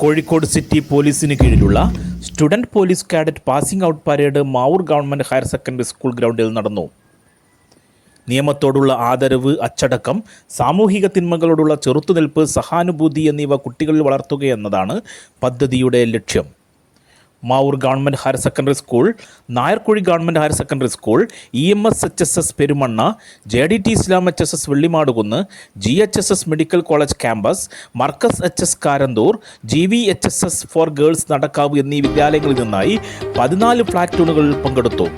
Kozhikode city പോലീസിന് കീഴിലുള്ള student police cadet passing out parade Mavoor government higher secondary school ഗ്രൗണ്ടിൽ നടന്നു. നിയമത്തോടുള്ള ആദരവ്, അച്ചടക്കം, സാമൂഹിക തിന്മകളോടുള്ള ചെറുത്തുനിൽപ്പ്, സഹാനുഭൂതി എന്നിവ കുട്ടികളിൽ വളർത്തുകയെന്നതാണ് പദ്ധതിയുടെ ലക്ഷ്യം. Mavoor government higher secondary school, Nayarkuzhi government higher secondary school, EMS-HSS Perumanna, JDT Islam HSS Vellimadukunnu, GHSS medical college campus, Markaz HS Karanthur, GVHSS for girls Nadakkavu എന്നീ വിദ്യാലയങ്ങളിൽ നിന്നായി 14 പ്ലാറ്റൂണുകളിൽ പങ്കെടുത്തു.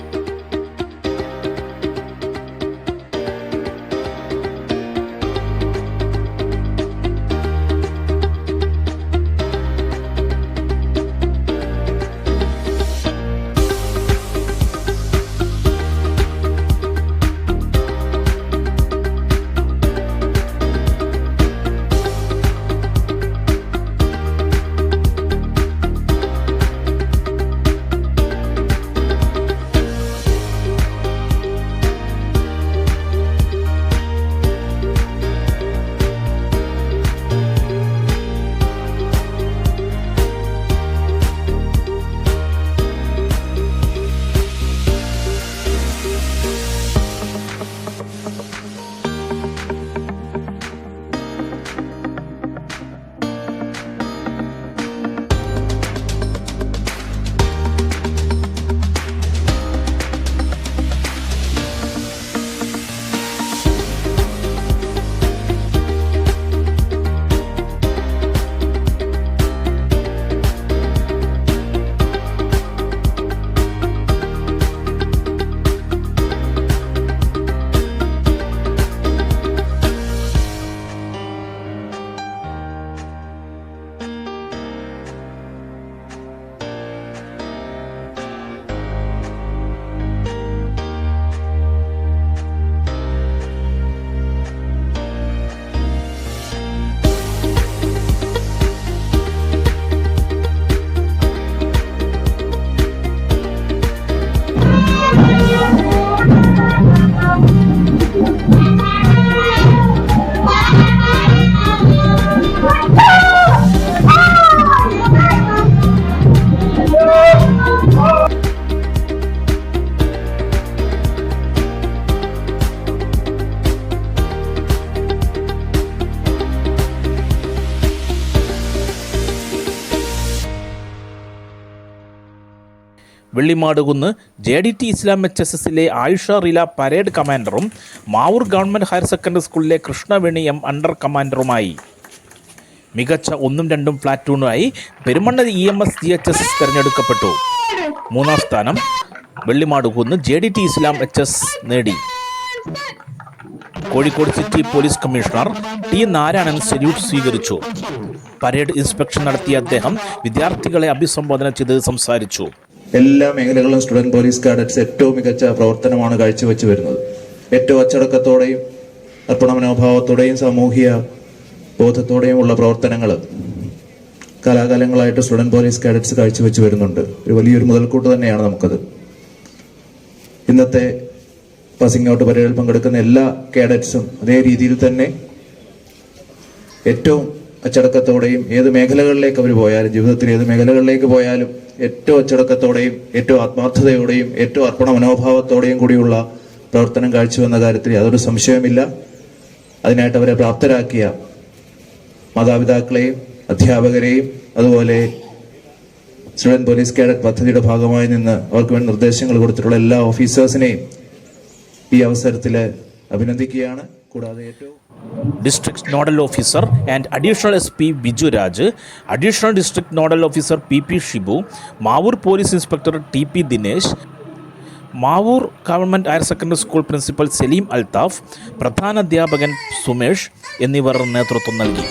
വെള്ളിമാടുകുന്ന് JDT ഇസ്ലാം HSSലെ ആയിഷ റില പരേഡ് കമാൻഡറും മാവൂർ ഗവൺമെൻറ് ഹയർ സെക്കൻഡറി സ്കൂളിലെ കൃഷ്ണവേണി M അണ്ടർ കമാൻഡറുമായി. മികച്ച 1ഉം 2ഉം പ്ലാറ്റൂണായി പെരുമണ്ണ EMS-GHSS തിരഞ്ഞെടുക്കപ്പെട്ടു. 3ാം സ്ഥാനം വെള്ളിമാടുകുന്ന് JDT ഇസ്ലാം HS നേടി. Kozhikode city police commissioner T Narayanan salute സ്വീകരിച്ചു. പരേഡ് ഇൻസ്പെക്ഷൻ നടത്തിയ അദ്ദേഹം വിദ്യാർത്ഥികളെ അഭിസംബോധന ചെയ്ത് സംസാരിച്ചു. എല്ലാ മേഖലകളിലും സ്റ്റുഡൻറ് പോലീസ് കാഡറ്റ്സ് ഏറ്റവും മികച്ച പ്രവർത്തനമാണ് കാഴ്ചവെച്ച് വരുന്നത്. ഏറ്റവും അച്ചടക്കത്തോടെയും അർപ്പണ മനോഭാവത്തോടെയും സാമൂഹിക ബോധത്തോടെയുമുള്ള പ്രവർത്തനങ്ങൾ കാലാകാലങ്ങളായിട്ട് സ്റ്റുഡൻറ് പോലീസ് കാഡറ്റ്സ് കാഴ്ചവെച്ച് വരുന്നുണ്ട്. ഒരു വലിയൊരു മുതൽക്കൂട്ട് തന്നെയാണ് നമുക്കത്. ഇന്നത്തെ പാസിംഗ് ഔട്ട് പരേഡിൽ പങ്കെടുക്കുന്ന എല്ലാ കാഡറ്റ്സും അതേ രീതിയിൽ തന്നെ ഏറ്റവും അച്ചടക്കത്തോടെയും ഏത് മേഖലകളിലേക്ക് അവർ പോയാലും, ജീവിതത്തിൽ ഏത് മേഖലകളിലേക്ക് പോയാലും ഏറ്റവും അച്ചടക്കത്തോടെയും ഏറ്റവും ആത്മാർത്ഥതയോടെയും ഏറ്റവും അർപ്പണ മനോഭാവത്തോടെയും കൂടിയുള്ള പ്രവർത്തനം കാഴ്ചവെന്ന കാര്യത്തിൽ യാതൊരു സംശയമില്ല. അതിനായിട്ട് അവരെ പ്രാപ്തരാക്കിയ മാതാപിതാക്കളെയും അധ്യാപകരെയും അതുപോലെ സ്റ്റുഡൻറ് പോലീസ് കാഡറ്റ് പദ്ധതിയുടെ ഭാഗമായി നിന്ന് അവർക്ക് വേണ്ടി നിർദ്ദേശങ്ങൾ കൊടുത്തിട്ടുള്ള എല്ലാ ഓഫീസേഴ്സിനെയും ഈ അവസരത്തിൽ അഭിനന്ദിക്കുകയാണ്. കൂടാതെ ഏറ്റവും district nodal officer and additional SP Biju Raj, additional district nodal officer PP Shibu, Mavoor police inspector TP Dinesh, Mavoor government higher secondary school principal Saleem Althaf, പ്രധാനാധ്യാപകൻ സുമേഷ് എന്നിവർ നേതൃത്വം നൽകി.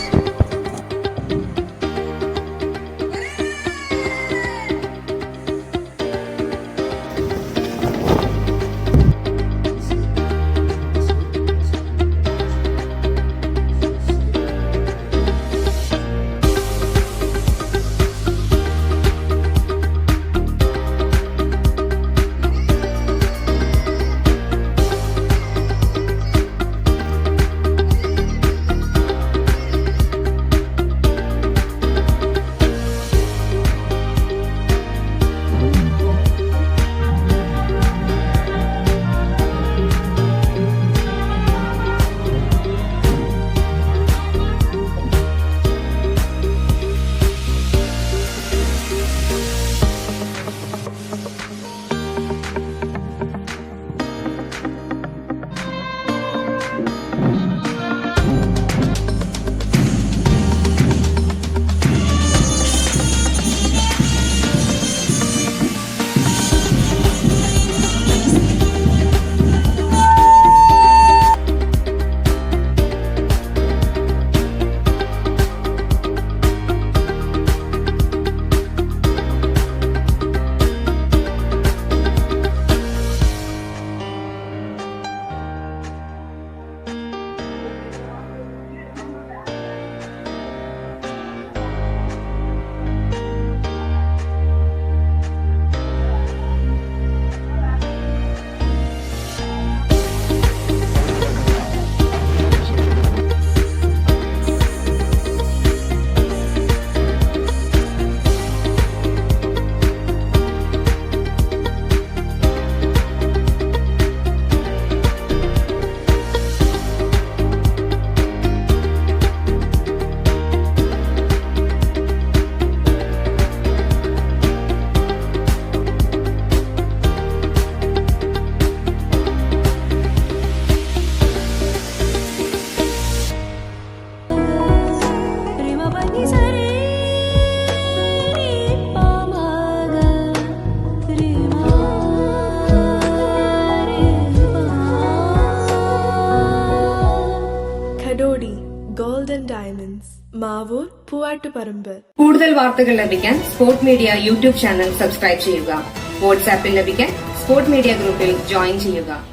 Golden Diamonds, Mavoor Poovattuparamba. കൂടുതൽ വാർത്തകൾ ലഭിക്കാൻ sport media YouTube channel subscribe ചെയ്യുക. വാട്സാപ്പിൽ ലഭിക്കാൻ സ്പോർട് മീഡിയ ഗ്രൂപ്പിൽ ജോയിൻ ചെയ്യുക.